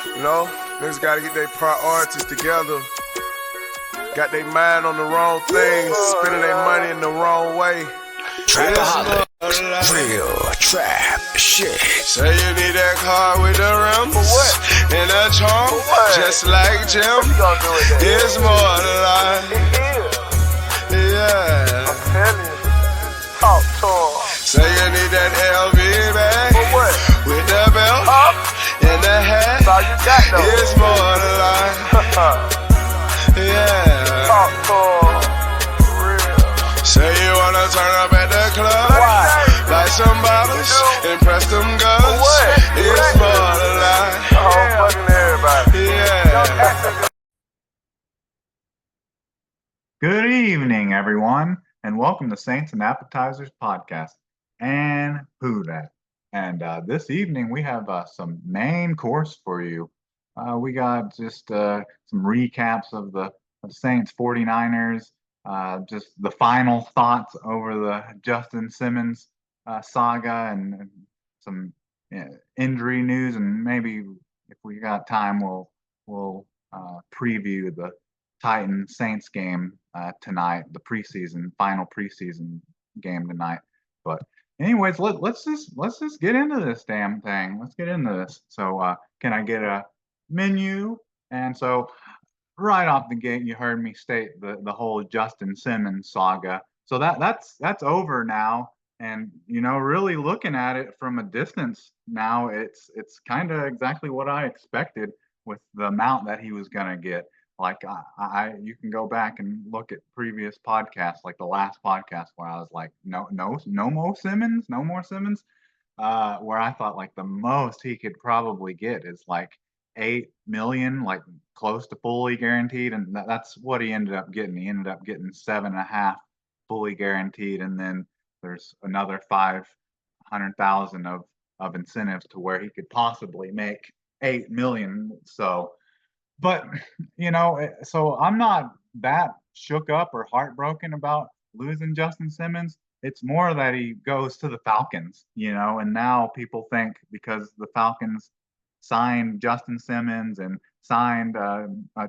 You know, niggas gotta get their priorities together. Got their mind on the wrong things, spending their money in the wrong way. Trapaholic, real trap shit. Say you need that car with the rims and a trunk, just like Jim. It's more than life. Yeah. I'm telling you. Talk to him. Say you need that LV bag with the belt and the hat. That's all you got though. It's more than life. Yeah. Talk to him. Real. Say you wanna turn up at the club, like some bottles, and press them guns. It's more than life. Fucking everybody. Yeah. Good evening, everyone, and welcome to Saints and Appetizers podcast. And who that? And this evening we have some main course for you. We got just some recaps of the Saints 49ers, just the final thoughts over the Justin Simmons saga, and some injury news, and maybe if we got time, we'll preview the Titans Saints game tonight, the final preseason game tonight. But anyways, let's just get into this damn thing. Let's get into this. So can I get a menu? And so right off the gate, you heard me state the whole Justin Simmons saga. So that's over now. And really looking at it from a distance now, it's kind of exactly what I expected with the amount that he was gonna get. Like you can go back and look at previous podcasts, like the last podcast where I was like, no more Simmons, no more Simmons. Where I thought like the most he could probably get is like 8 million, like close to fully guaranteed, and that's what he ended up getting. He ended up getting 7.5 fully guaranteed, and then there's another 500,000 of incentives to where he could possibly make 8 million. But so I'm not that shook up or heartbroken about losing Justin Simmons. It's more that he goes to the Falcons, and now people think because the Falcons signed Justin Simmons and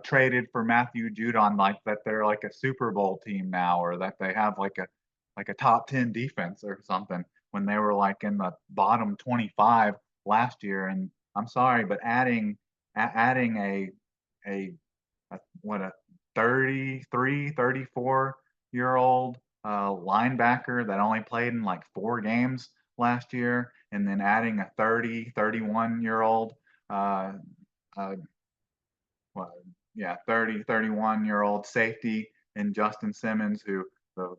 traded for Matthew Judon, like that they're like a Super Bowl team now, or that they have like a top 10 defense or something, when they were like in the bottom 25 last year. And I'm sorry, but adding a 33, 34-year-old linebacker that only played in like 4 games last year, and then adding a 31-year-old 31-year-old safety in Justin Simmons, who the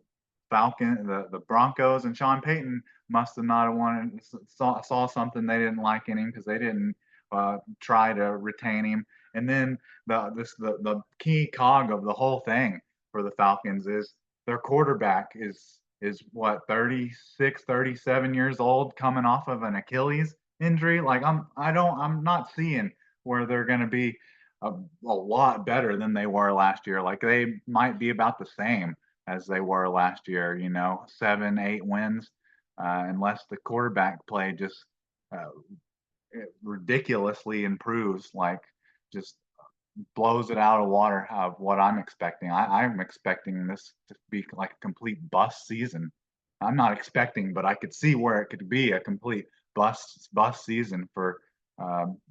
Broncos and Sean Payton must have not wanted, saw something they didn't like in him, because they didn't try to retain him. And then the key cog of the whole thing for the Falcons is their quarterback is what, 36, 37 years old, coming off of an Achilles injury. Like I'm not seeing where they're going to be a lot better than they were last year. Like they might be about the same as they were last year, 7, 8 wins, unless the quarterback play just ridiculously improves, like just blows it out of water of what I'm expecting. I'm expecting this to be like a complete bust season. I'm not expecting, but I could see where it could be a complete bust season for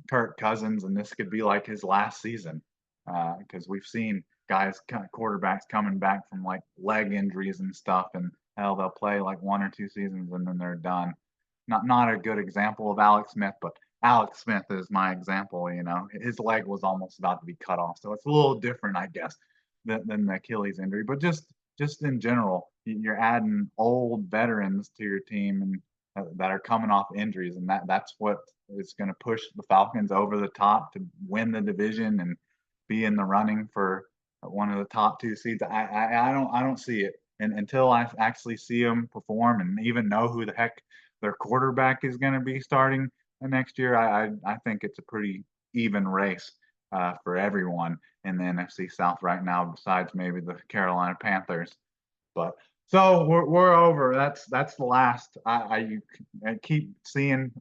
Kirk Cousins, and this could be like his last season, because we've seen quarterbacks coming back from like leg injuries and stuff, and hell, they'll play like 1 or 2 seasons and then they're done. Not a good example of Alex Smith, but Alex Smith is my example. His leg was almost about to be cut off, so it's a little different, I guess, than the Achilles injury. But just in general, you're adding old veterans to your team, and that are coming off injuries, and that's what is going to push the Falcons over the top to win the division and be in the running for one of the top 2 seeds. I don't see it, and until I actually see them perform and even know who the heck their quarterback is going to be starting next year, I think it's a pretty even race for everyone in the NFC South right now, besides maybe the Carolina Panthers. But so we're over. That's the last. I keep seeing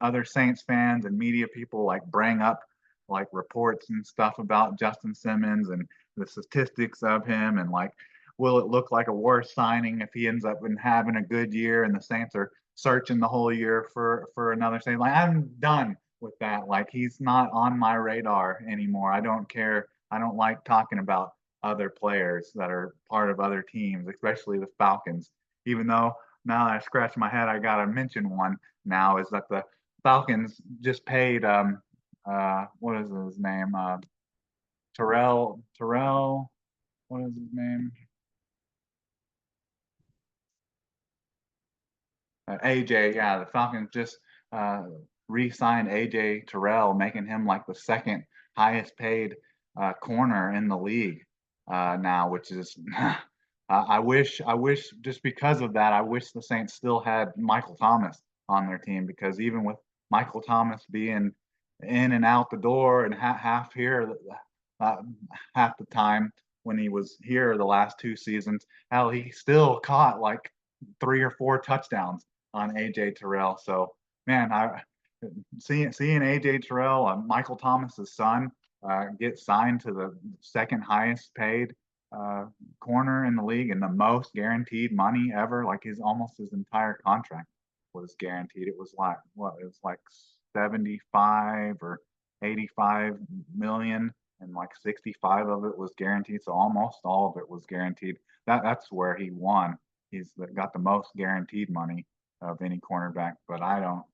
other Saints fans and media people like bring up like reports and stuff about Justin Simmons and the statistics of him, and like, will it look like a worse signing if he ends up in having a good year and the Saints are searching the whole year for another Saint? Like, I'm done with that. Like, he's not on my radar anymore. I don't care. I don't like talking about other players that are part of other teams, especially the Falcons. Even though now that I scratch my head, I gotta mention one now is that the Falcons just paid what is his name? Terrell, what is his name? AJ, yeah, the Falcons just uh, re-signed AJ Terrell, making him like the second highest paid corner in the league now, which is I wish just because of that, I wish the Saints still had Michael Thomas on their team, because even with Michael Thomas being in and out the door and half here, uh, half the time when he was here the last two seasons, hell, he still caught like 3 or 4 touchdowns on AJ Terrell. So man, I seeing AJ Terrell, Michael Thomas's son, get signed to the second highest paid uh, corner in the league and the most guaranteed money ever. Like his entire contract was guaranteed. It was like what? It was like 75 or 85 million, and like 65 of it was guaranteed. So almost all of it was guaranteed. That's where he won. He's got the most guaranteed money of any cornerback. But I don't.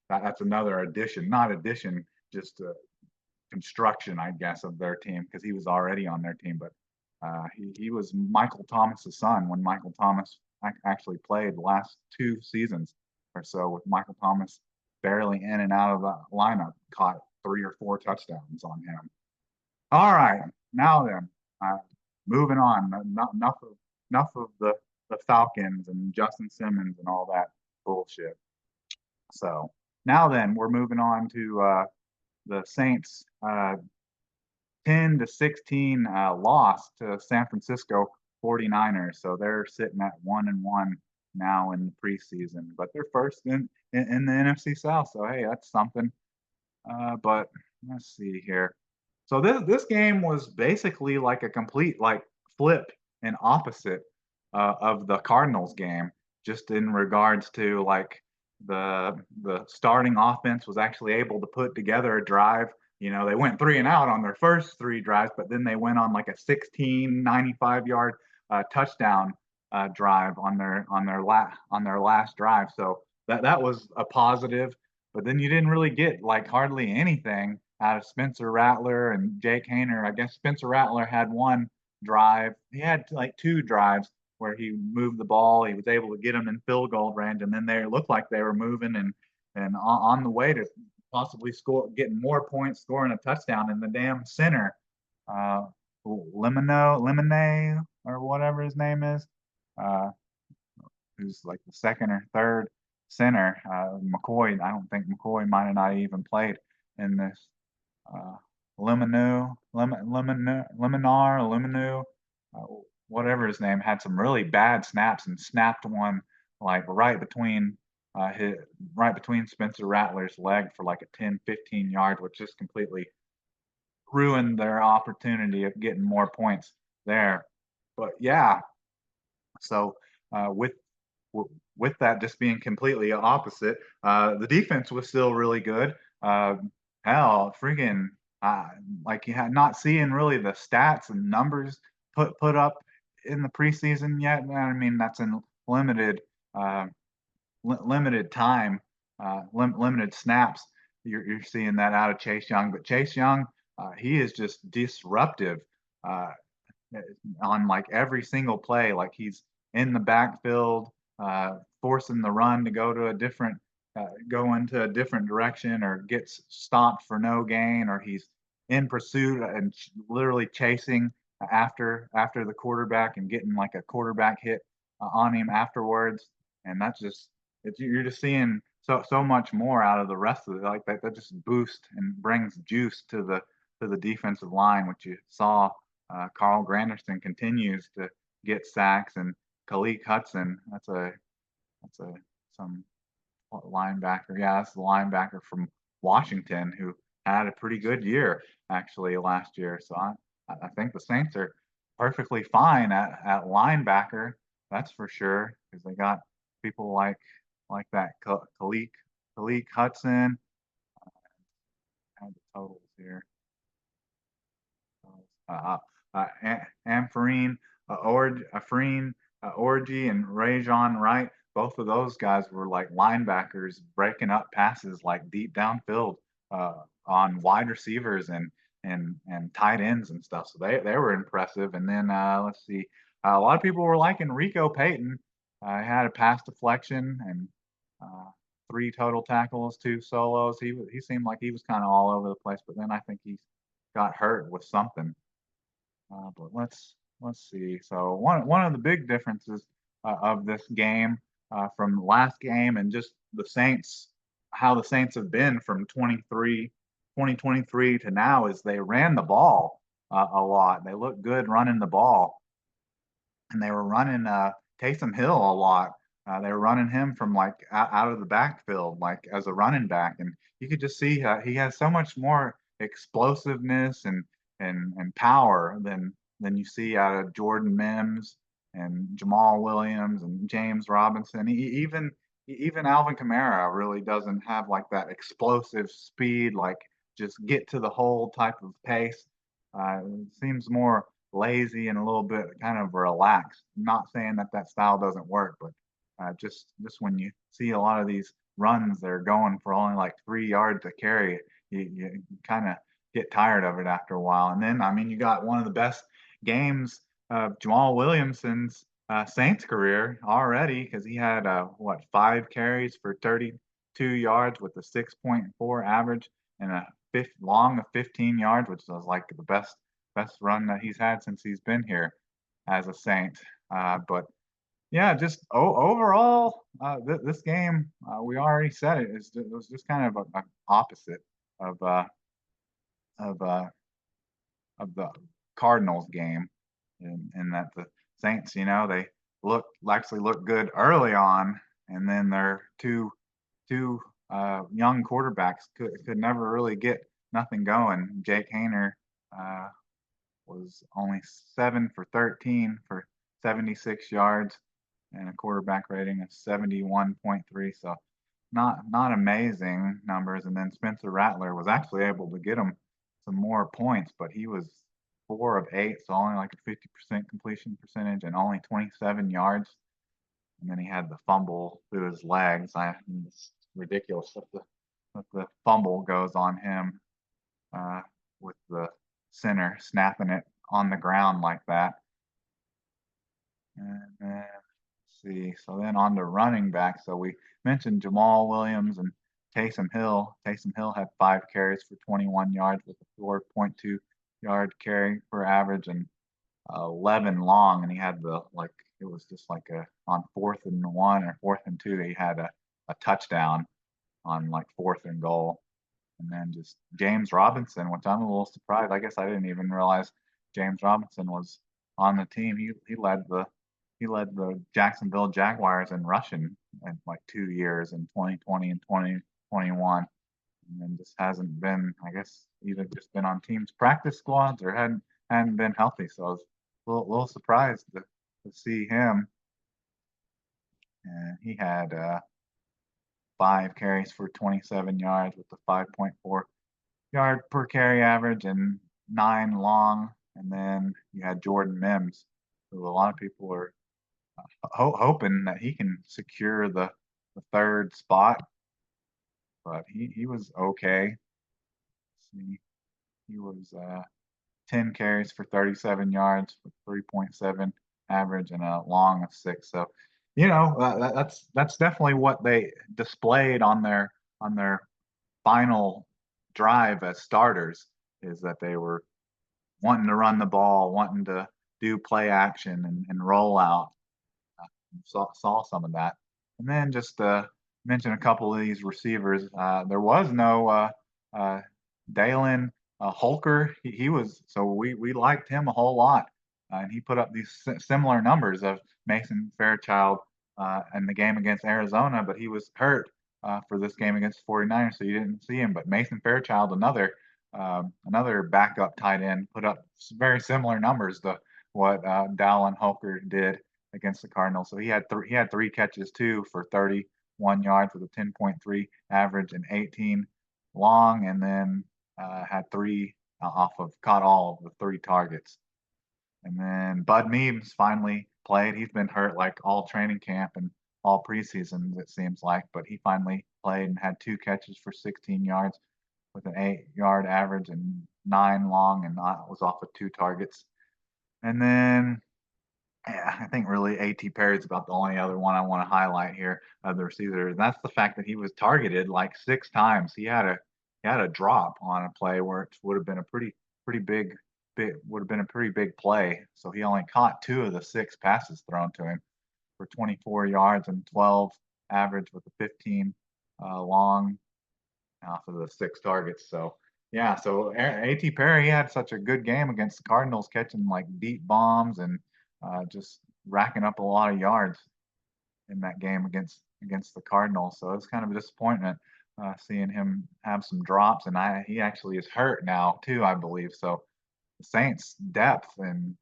That's another addition, not addition, just construction, I guess, of their team, because he was already on their team. But he was Michael Thomas's son when Michael Thomas actually played the last 2 seasons or so, with Michael Thomas barely in and out of the lineup, caught 3 or 4 touchdowns on him. All right, now then, uh, moving on. Enough of the Falcons and Justin Simmons and all that bullshit. So now then, we're moving on to the Saints' 10-16 loss to San Francisco 49ers. So they're sitting at 1-1 now in the preseason, but they're first in the NFC South. So hey, that's something. But let's see here. So this game was basically like a complete like flip and opposite of the Cardinals game, just in regards to like the starting offense was actually able to put together a drive. You know, they went 3-and-out on their first 3 drives, but then they went on like a 95-yard touchdown drive on their last drive. So that was a positive. But then you didn't really get like hardly anything out of Spencer Rattler and Jake Haener. I guess Spencer Rattler had one drive. He had like 2 drives where he moved the ball. He was able to get them in field goal range, and then they looked like they were moving and on the way to possibly getting more points, scoring a touchdown. In the damn center, uh, Lemonade, or whatever his name is, uh, who's like the second or third center. McCoy, I don't think McCoy might have not even played in this. Uh, Leminar, uh, whatever his name, had some really bad snaps and snapped one like right between Spencer Rattler's leg for like a 10-15 yard, which just completely ruined their opportunity of getting more points there. But yeah, so uh, with with that just being completely opposite, the defense was still really good. Uh, hell, freaking, like you had not seeing really the stats and numbers put up in the preseason yet. I mean, that's in uh, limited time, limited snaps. You're seeing that out of Chase Young, but Chase Young, he is just disruptive uh, on like every single play. Like he's in the backfield, forcing the run to go into a different direction, or gets stopped for no gain, or he's in pursuit and literally chasing after the quarterback and getting like a quarterback hit on him afterwards. And that's just you're just seeing so much more out of the rest of it. Like that just boosts and brings juice to the defensive line, which you saw. Carl Granderson continues to get sacks, and Khalil Hudson, that's a some linebacker. Yeah, that's the linebacker from Washington who had a pretty good year actually last year. So I think the Saints are perfectly fine at linebacker. That's for sure because they got people like that Khalid Hudson. I have the totals here. uh, Amphrine, Afreen, Orgy, and Rajon Wright. Both of those guys were like linebackers breaking up passes like deep downfield uh, on wide receivers and tight ends and stuff. So they were impressive. And then let's see, a lot of people were liking Rico Payton. He had a pass deflection and uh, three total tackles, two solos. He seemed like he was kind of all over the place, but then I think he got hurt with something. But let's see. So one of the big differences of this game from last game and just the Saints, how the Saints have been from 2023 to now is they ran the ball a lot. They look good running the ball, and they were running Taysom Hill a lot. They were running him from like out of the backfield, like as a running back, and you could just see he has so much more explosiveness and power than you see out of Jordan Mims and Jamal Williams and James Robinson. Even Alvin Kamara really doesn't have like that explosive speed, like just get to the hole type of pace. It seems more lazy and a little bit kind of relaxed. I'm not saying that style doesn't work, but just when you see a lot of these runs, they're going for only like 3 yards to carry. You kind of get tired of it after a while. And then, I mean, you got one of the best games of Jamal Williamson's Saints career already because he had, 5 carries for 32 yards with a 6.4 average and a long of 15 yards, which was like the best run that he's had since he's been here as a Saint. But yeah, just overall, this game, we already said it, it was just kind of an opposite of uh, of uh, of the Cardinals game, in that the Saints, they actually looked good early on, and then their two young quarterbacks could never really get nothing going. Jake Hayner uh, was only 7 for 13 for 76 yards and a quarterback rating of 71.3. So not amazing numbers. And then Spencer Rattler was actually able to get him some more points, but he was 4 of 8, so only like a 50% completion percentage and only 27 yards. And then he had the fumble through his legs. It's ridiculous that the fumble goes on him with the center snapping it on the ground like that. And then, let's see. So then on to running back. So we mentioned Jamal Williams and Taysom Hill. Taysom Hill had 5 carries for 21 yards with a 4.2 yard carry per average and 11 long. And he had it was just like on 4th and 1 or 4th and 2, he had a touchdown on like 4th and goal. And then just James Robinson, which I'm a little surprised. I guess I didn't even realize James Robinson was on the team. He led the Jacksonville Jaguars in rushing in like 2 years in 2020 and 2021, and then just hasn't been. I guess either just been on teams practice squads or hadn't been healthy. So I was a little surprised to see him. And he had 5 carries for 27 yards with a 5.4 yard per carry average and 9 long. And then you had Jordan Mims, who a lot of people are hoping that he can secure the 3rd spot, but he was okay. Let's see, he was 10 carries for 37 yards with 3.7 average and a long of 6. So, that's definitely what they displayed on their final drive as starters, is that they were wanting to run the ball, wanting to do play action and roll out. Saw some of that. And then just mention a couple of these receivers. There was no Dalen Holker. He was, so we liked him a whole lot, and he put up these similar numbers of Mason Fairchild in the game against Arizona, but he was hurt for this game against the 49ers, so you didn't see him. But Mason Fairchild, another backup tight end, put up very similar numbers to what Dallin Holker did against the Cardinals. So he had three catches too for 31 yards with a 10.3 average and 18 long, and then had three caught all of the three targets. And then Bud Means finally played. He's been hurt like all training camp and all preseason, it seems like, but he finally played and had two catches for 16 yards with an 8-yard average and 9 long, and was off of two targets. And then I think really A.T. Perry's about the only other one I want to highlight here of the receivers. And that's the fact that he was targeted like 6 times. He had a drop on a play where it would have been a pretty big would have been a pretty big play. So he only caught 2 of the 6 passes thrown to him for 24 yards and 12 average with a 15 long off of the 6 targets. So yeah, so A.T. Perry had such a good game against the Cardinals, catching like deep bombs and just racking up a lot of yards in that game against the Cardinals. So it's kind of a disappointment seeing him have some drops, and he actually is hurt now too, I believe. So the Saints' depth and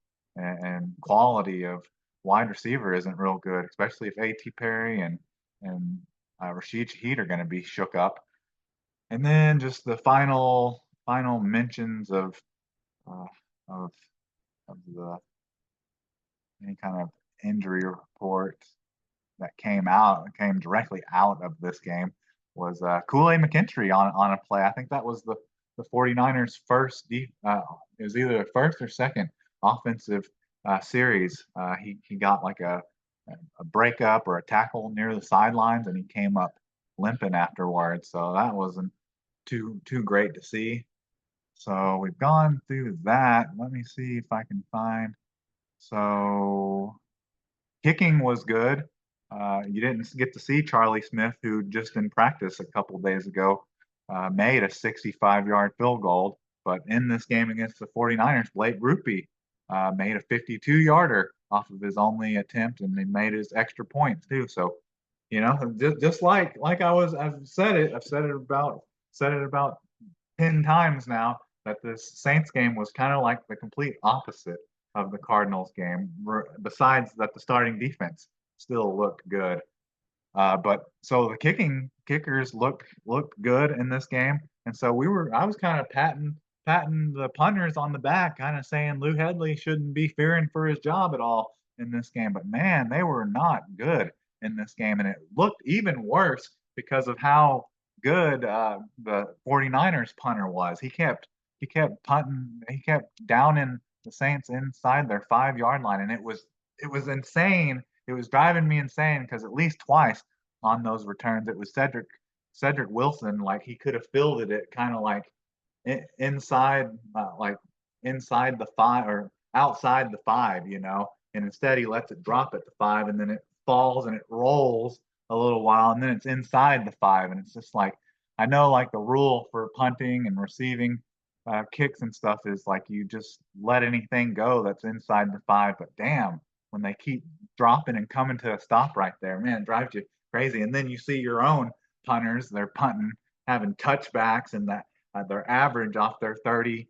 quality of wide receiver isn't real good, especially if A.T. Perry and Rashid Shaheed are going to be shook up. And then just the final mentions of uh, of the any kind of injury report that came directly out of this game was Kool-Aid McKinstry on a play. I think that was the 49ers first it was either the first or second offensive series. He got like a breakup or a tackle near the sidelines, and he came up limping afterwards. So that wasn't too great to see. So we've gone through that. Let me see if I can find. So kicking was good. You didn't get to see Charlie Smith, who just in practice a couple days ago made a 65-yard field goal. But in this game against the 49ers, Blake Grupe made a 52-yarder off of his only attempt, and he made his extra points too. So, just like I've said it about 10 times now, that this Saints game was kind of like the complete opposite of the Cardinals game, besides that the starting defense still looked good. But so the kickers looked good in this game, and so I was kind of patting the punters on the back, kind of saying Lou Hedley shouldn't be fearing for his job at all in this game. But man, they were not good in this game, and it looked even worse because of how good the 49ers punter was. He kept punting, he kept downing the Saints inside their 5-yard line, and it was insane. It was driving me insane because at least twice on those returns, it was Cedric Wilson, like he could have fielded it kind of like inside the 5 or outside the 5, and instead he lets it drop at the 5, and then it falls and it rolls a little while, and then it's inside the 5, and it's just like, I know like the rule for punting and receiving kicks and stuff is like you just let anything go that's inside the 5, but damn, when they keep dropping and coming to a stop right there, man, it drives you crazy. And then you see your own punters, they're punting, having touchbacks, and that their average off their 3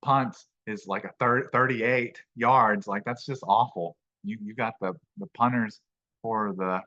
punts is like a 38 yards. Like that's just awful. You got the punters for the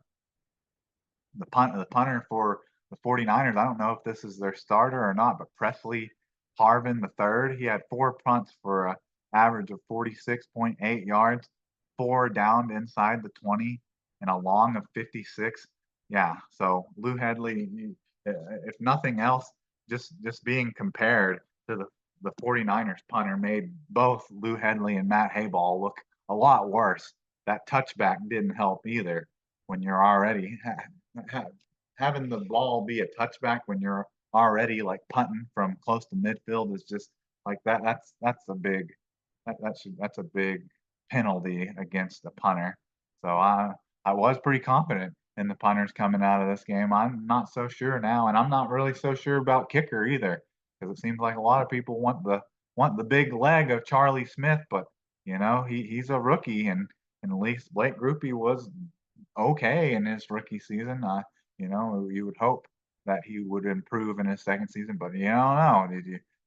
punter for the 49ers. I don't know if this is their starter or not, but Presley Harvin the third, he had 4 punts for a average of 46.8 yards, 4 downed inside the 20, and a long of 56. Yeah, so Lou Hedley, if nothing else, just being compared to the 49ers punter made both Lou Hedley and Matt Hayball look a lot worse. That touchback didn't help either when you're already having the ball be a touchback when you're already like punting from close to midfield is just like that. That's a big penalty against the punter. So I was pretty confident in the punters coming out of this game. I'm not so sure now, and I'm not really so sure about kicker either, because it seems like a lot of people want the big leg of Charlie Smith, but he's a rookie, and at least Blake Grupe was okay in his rookie season. You would hope that he would improve in his second season, but you don't know.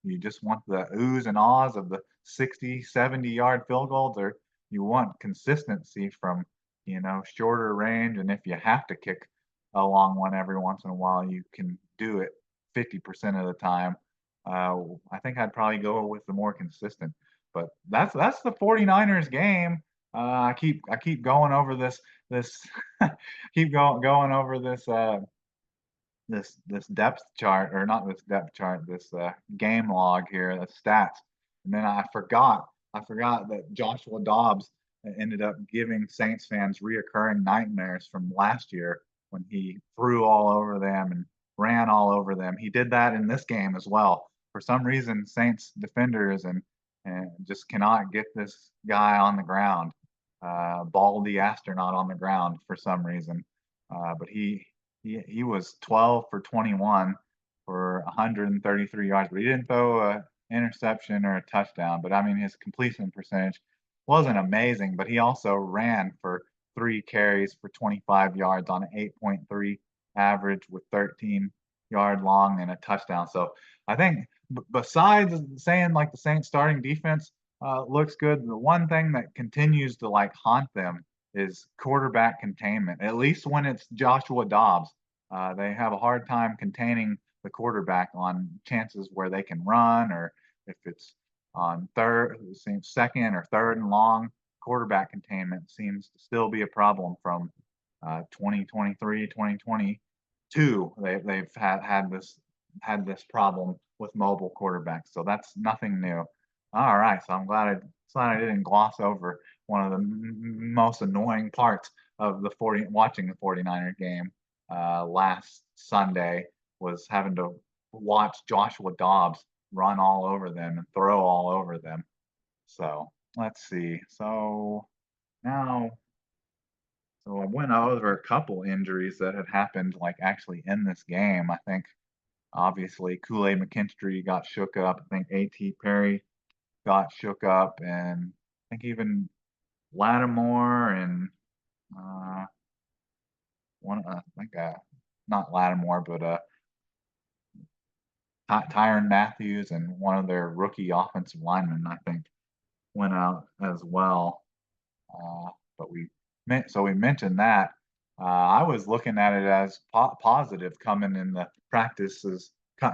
You just want the oohs and ahs of the 60, 70-yard field goals, or you want consistency from, shorter range. And if you have to kick a long one every once in a while, you can do it 50% of the time. I think I'd probably go with the more consistent. But that's the 49ers game. I keep going over this keep going over this depth chart, or not this depth chart, this game log here, the stats. And then I forgot that Joshua Dobbs ended up giving Saints fans reoccurring nightmares from last year when he threw all over them and ran all over them. He did that in this game as well. For some reason, Saints defenders and just cannot get this guy on the ground, Baldy astronaut on the ground for some reason. But he was 12 for 21 for 133 yards, but he didn't throw a interception or a touchdown. But I mean, his completion percentage wasn't amazing, but he also ran for 3 carries for 25 yards on an 8.3 average with 13-yard long and a touchdown. So I think besides saying like the Saints starting defense looks good, the one thing that continues to like haunt them is quarterback containment. At least when it's Joshua Dobbs, they have a hard time containing the quarterback on chances where they can run, or if it's on second or third and long. Quarterback containment seems to still be a problem from 2023, 2022. They've had this problem with mobile quarterbacks, so that's nothing new. All right, so I'm glad I didn't gloss over one of the most annoying parts of watching the 49er game last Sunday, was having to watch Joshua Dobbs run all over them and throw all over them. So let's see. So now, I went over a couple injuries that had happened, like actually in this game. I think obviously Kool-Aid McKinstry got shook up. I think A.T. Perry got shook up, and I think even Lattimore and not Lattimore, but Tyron Matthews and one of their rookie offensive linemen, I think, went out as well. But we mentioned that. I was looking at it as positive coming in the practices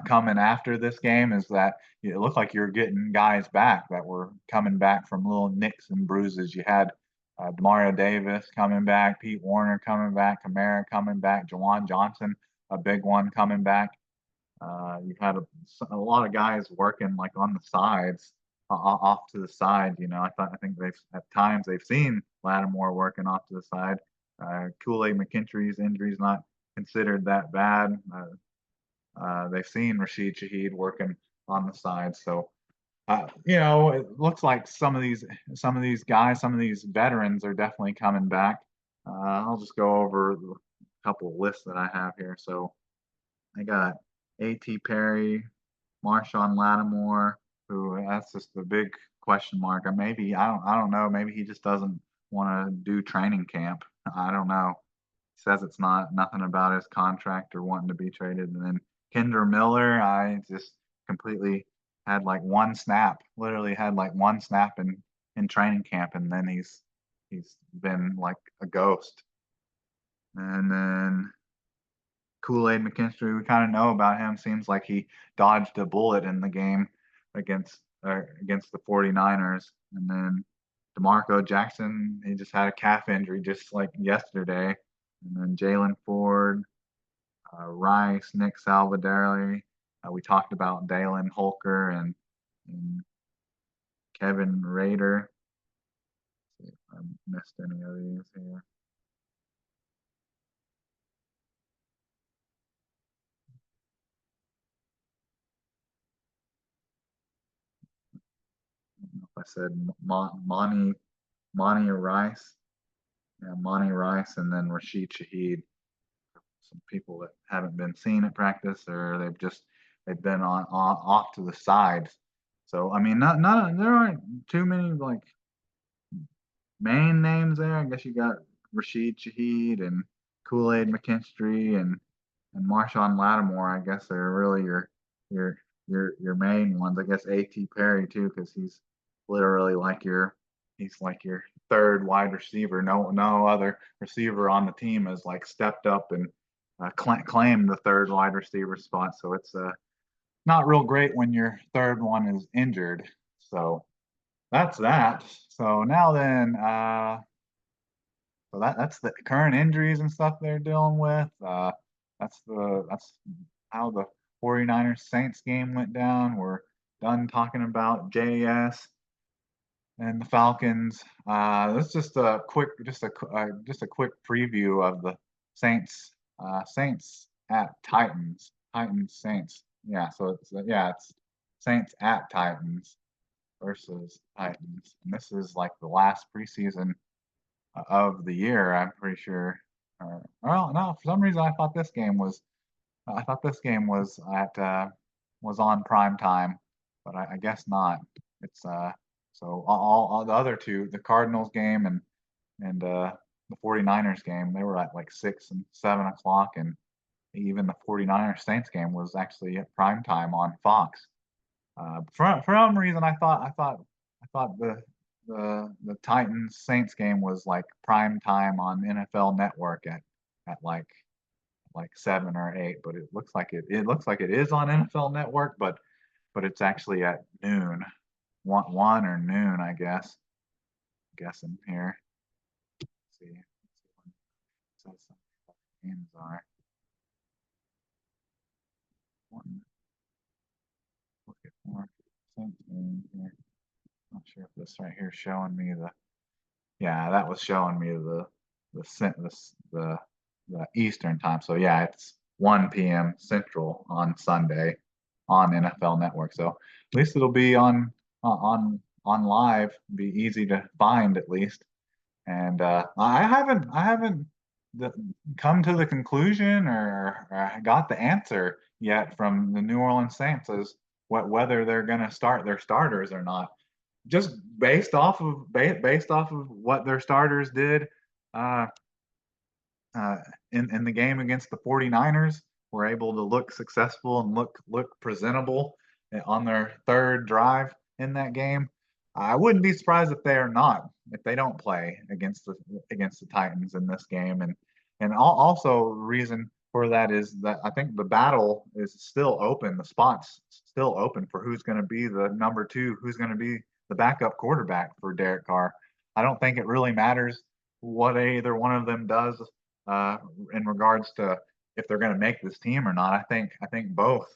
coming after this game, is that it looked like you're getting guys back that were coming back from little nicks and bruises. You had Demario Davis coming back, Pete Warner coming back, Kamara coming back, Jawan Johnson, a big one, coming back. You've had a lot of guys working like on the sides, off to the side. I think at times they've seen Lattimore working off to the side. Kool-Aid McKinstry's injury is not considered that bad. They've seen Rashid Shaheed working on the side. So it looks like some of these guys, some of these veterans are definitely coming back. I'll just go over a couple of lists that I have here. So I got A.T. Perry, Marshawn Lattimore, who that's just the big question mark. Or maybe I don't know. Maybe he just doesn't want to do training camp. I don't know. He says it's nothing about his contract or wanting to be traded. And then Kendra Miller, I just completely had like one snap, literally had like one snap in training camp, and then he's been like a ghost. And then Kool-Aid McKinstry, we kind of know about him. Seems like he dodged a bullet in the game against the 49ers. And then DeMarco Jackson, he just had a calf injury just like yesterday. And then Jalen Ford, Rice, Nick Salvadori. We talked about Dalen Holker and Kevin Rader. Let's see if I missed any of these here. I said Monty Rice, Monty Rice, and then Rashid Shaheed. Some people that haven't been seen at practice, or they've been on off to the sides. So I mean, not there aren't too many like main names there. I guess you got Rashid Shaheed and Kool-Aid McKinstry and and Marshawn Lattimore, I guess, are really your your main ones. I guess A.T. Perry too, because literally like he's like your third wide receiver. No other receiver on the team has like stepped up and claimed the third wide receiver spot. So it's not real great when your third one is injured. So that's that. So now then, that's the current injuries and stuff they're dealing with. That's how the 49ers Saints game went down. We're done talking about JS and the Falcons. That's just a quick, just a quick preview of the Saints at Titans Saints. Yeah, so it's Saints at Titans versus Titans, and this is like the last preseason of the year. I'm pretty sure. Well, no, for some reason I thought this game was on prime time, but I guess not. It's so all the other two, the Cardinals game and the 49ers game, they were at like 6 and 7 o'clock, and even the 49ers Saints game was actually at prime time on Fox. For some reason, I thought the Titans Saints game was like prime time on NFL Network at like 7 or 8, but it looks like it is on NFL Network, but it's actually at noon, one or noon, I guess. Guessing here. Let's see. Let's see what games are. One, look at more Saints game here. Not sure if this right here is showing me the. Yeah, that was showing me the the Eastern time. So yeah, it's 1 p.m. Central on Sunday on NFL Network. So at least it'll be on live, be easy to find at least. And I haven't the, come to the conclusion or got the answer yet from the New Orleans Saints as whether they're going to start their starters or not. Just based off of what their starters did uh, in the game against the 49ers, were able to look successful and look presentable on their third drive in that game. I wouldn't be surprised if they don't play against the Titans in this game. And also reason for that is that I think the battle is still open. The spot's still open for who's going to be the number two, who's going to be the backup quarterback for Derek Carr. I don't think it really matters what either one of them does uh, in regards to if they're going to make this team or not. I think both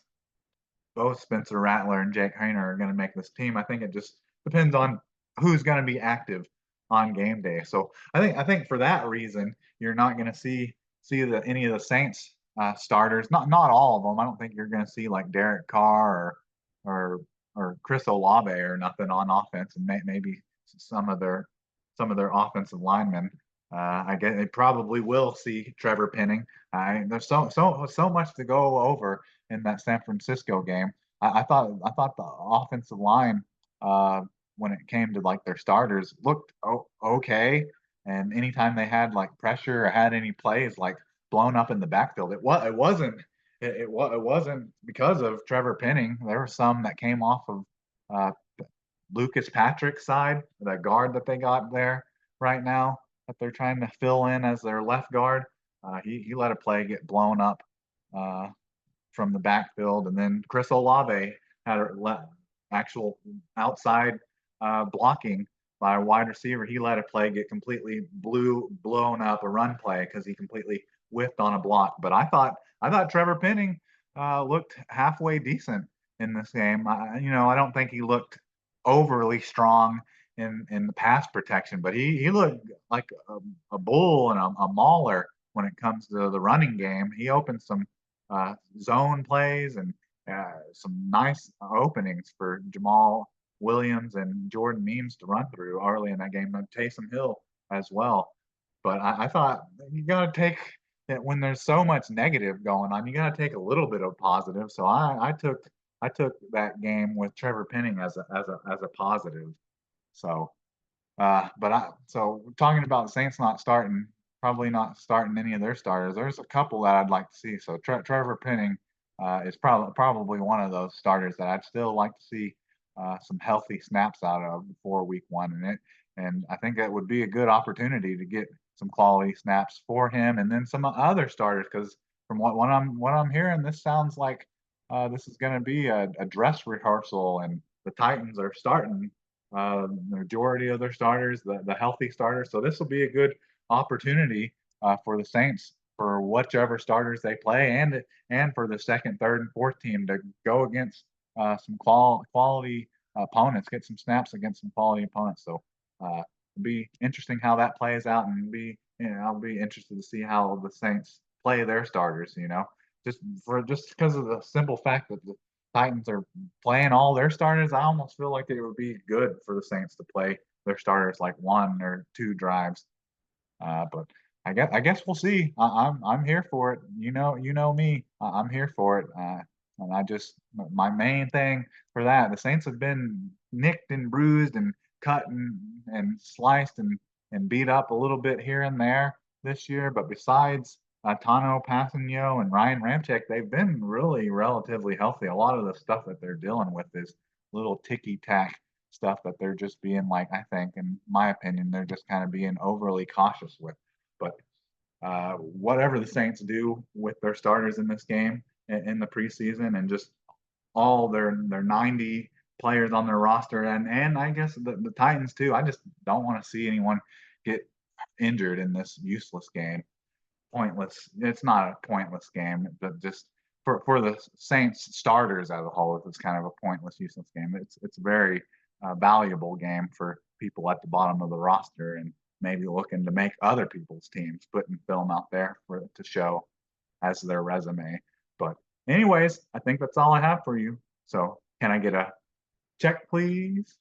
Spencer Rattler and Jake Haener are going to make this team. I think it just depends on who's going to be active on game day. So I think for that reason, you're not going to see any of the Saints starters. Not all of them. I don't think you're going to see like Derek Carr or Chris Olave or nothing on offense, and maybe some of their offensive linemen. I guess they probably will see Trevor Penning. There's so much to go over in that San Francisco game. I thought the offensive line when it came to like their starters looked okay, and anytime they had like pressure or had any plays like blown up in the backfield, it wasn't because of Trevor Penning. There were some that came off of uh, Lucas Patrick's side, the guard that they got there right now that they're trying to fill in as their left guard. He let a play get blown up uh, from the backfield, and then Chris Olave had actual outside blocking by a wide receiver. He let a play get completely blown up, a run play, because he completely whiffed on a block. But I thought Trevor Penning looked halfway decent in this game. I don't think he looked overly strong in the pass protection, but he looked like a bull and a mauler when it comes to the running game. He opened some zone plays and some nice openings for Jamal Williams and Jordan Means to run through early in that game, and Taysom Hill as well. But I thought you got to take that when there's so much negative going on, you got to take a little bit of positive. So I took that game with Trevor Penning as a positive. So, so talking about Saints not starting probably not starting any of their starters. There's a couple that I'd like to see. So Trevor Penning is probably one of those starters that I'd still like to see some healthy snaps out of before week 1. And I think that would be a good opportunity to get some quality snaps for him and then some other starters because from what I'm hearing, this sounds like this is going to be a dress rehearsal, and the Titans are starting the majority of their starters, the healthy starters. So this will be a good opportunity for the Saints for whichever starters they play, and for the second, third, and fourth team to go against some quality opponents, get some snaps against some quality opponents. So it'll be interesting how that plays out, and I'll be interested to see how the Saints play their starters. Just because of the simple fact that the Titans are playing all their starters, I almost feel like it would be good for the Saints to play their starters like 1 or 2 drives. But I guess we'll see. I'm here for it. You know me. I'm here for it. And my main thing for that, the Saints have been nicked and bruised and cut and sliced and beat up a little bit here and there this year. But besides Tano Passanio and Ryan Ramczyk, they've been really relatively healthy. A lot of the stuff that they're dealing with is little ticky tack stuff that they're just being like, I think, in my opinion, they're just kind of being overly cautious with. But whatever the Saints do with their starters in this game in the preseason and just all their 90 players on their roster and I guess the Titans too, I just don't want to see anyone get injured in this useless game. Pointless. It's not a pointless game, but just for the Saints starters as a whole, it's kind of a pointless, useless game. It's a very valuable game for people at the bottom of the roster and maybe looking to make other people's teams, putting film out there to show as their resume. But anyways, I think that's all I have for you. So can I get a check, please?